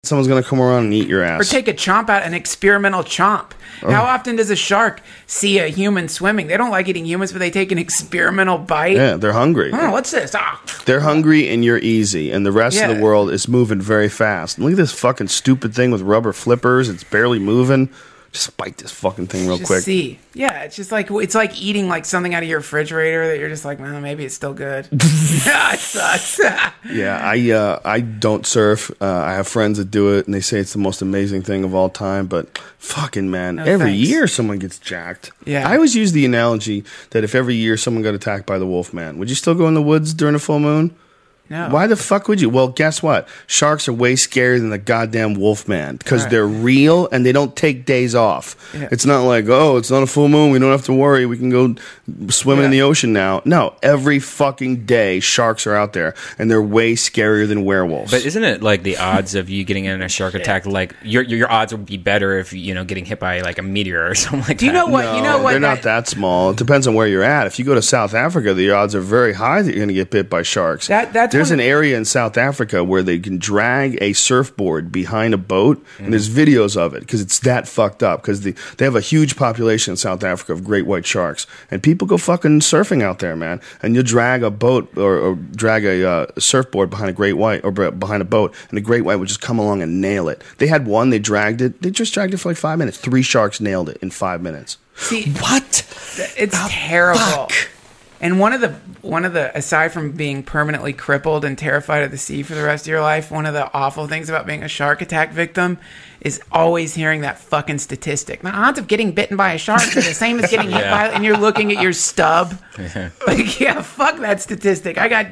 someone's going to come around and eat your ass. Or take a chomp out, an experimental chomp. How often does a shark see a human swimming? They don't like eating humans, but they take an experimental bite. Yeah, they're hungry. Oh, what's this? Ah. They're hungry and you're easy, and the rest of the world is moving very fast. And look at this fucking stupid thing with rubber flippers. It's barely moving. Just bite this fucking thing real quick. See. Yeah, it's just like eating like something out of your refrigerator that you're just like, well, maybe it's still good. It sucks. Yeah, I don't surf. I have friends that do it, and they say it's the most amazing thing of all time. But fucking man, every year someone gets jacked. Yeah, I always use the analogy that if every year someone got attacked by the wolf man, would you still go in the woods during a full moon? No. Why the fuck would you? Well, guess what? Sharks are way scarier than the goddamn wolf man because they're real and they don't take days off. Yeah. It's not like, oh, it's not a full moon. We don't have to worry. We can go swimming in the ocean now. No, every fucking day sharks are out there and they're way scarier than werewolves. But isn't it like the odds of you getting in a shark attack, like your odds would be better if, getting hit by like a meteor or something like that? Do you know what? No, you know what? They're not that small. It depends on where you're at. If you go to South Africa, the odds are very high that you're going to get bit by sharks. There's an area in South Africa where they can drag a surfboard behind a boat, and there's videos of it because it's that fucked up. Because they have a huge population in South Africa of great white sharks, and people go fucking surfing out there, man. And you drag a boat or drag a surfboard behind a great white or behind a boat, and the great white would just come along and nail it. They had one. They dragged it. They just dragged it for like 5 minutes. 3 sharks nailed it in 5 minutes. See what? It's terrible. Fuck? And one of the aside from being permanently crippled and terrified of the sea for the rest of your life, one of the awful things about being a shark attack victim is always hearing that fucking statistic. The odds of getting bitten by a shark are the same as getting hit by it, and you're looking at your stub. Like, fuck that statistic. I got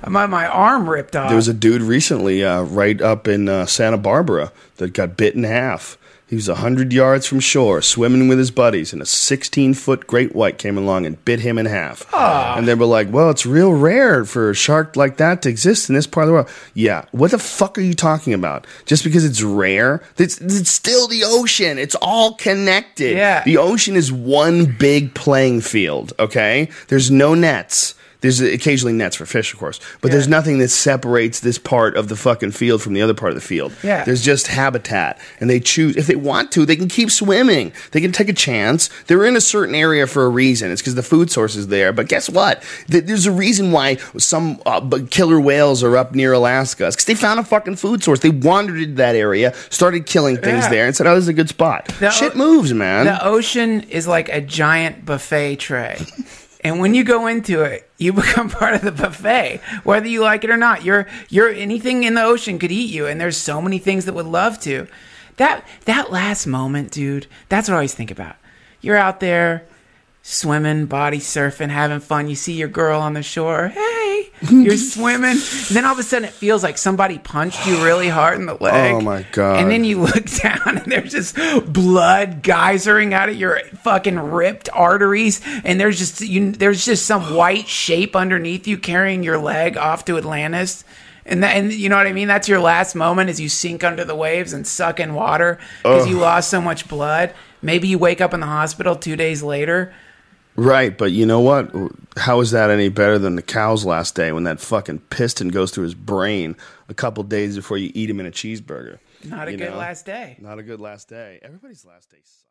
my arm ripped off. There was a dude recently right up in Santa Barbara that got bit in half. He was 100 yards from shore, swimming with his buddies, and a 16-foot great white came along and bit him in half. And they were like, well, it's real rare for a shark like that to exist in this part of the world. Yeah, what the fuck are you talking about? Just because it's rare? It's still the ocean. It's all connected. Yeah. The ocean is one big playing field, okay? There's no nets. There's occasionally nets for fish, of course, but there's nothing that separates this part of the fucking field from the other part of the field. Yeah. There's just habitat, and they choose, if they want to, they can keep swimming. They can take a chance. They're in a certain area for a reason. It's because the food source is there, but guess what? There's a reason why some killer whales are up near Alaska. It's because they found a fucking food source. They wandered into that area, started killing things there, and said, oh, this is a good spot. Shit moves, man. The ocean is like a giant buffet tray. And when you go into it, you become part of the buffet, whether you like it or not. You're anything in the ocean could eat you, and there's so many things that would love to. That last moment, dude, that's what I always think about. You're out there swimming, body surfing, having fun. You see your girl on the shore. Hey, you're swimming. And then all of a sudden it feels like somebody punched you really hard in the leg. Oh, my God. And then you look down and there's just blood geysering out of your fucking ripped arteries. And there's just some white shape underneath you carrying your leg off to Atlantis. And you know what I mean? That's your last moment as you sink under the waves and suck in water because you lost so much blood. Maybe you wake up in the hospital 2 days later. Right, but you know what? How is that any better than the cow's last day when that fucking piston goes through his brain a couple days before you eat him in a cheeseburger? Not a good last day. Not a good last day. Everybody's last day sucks.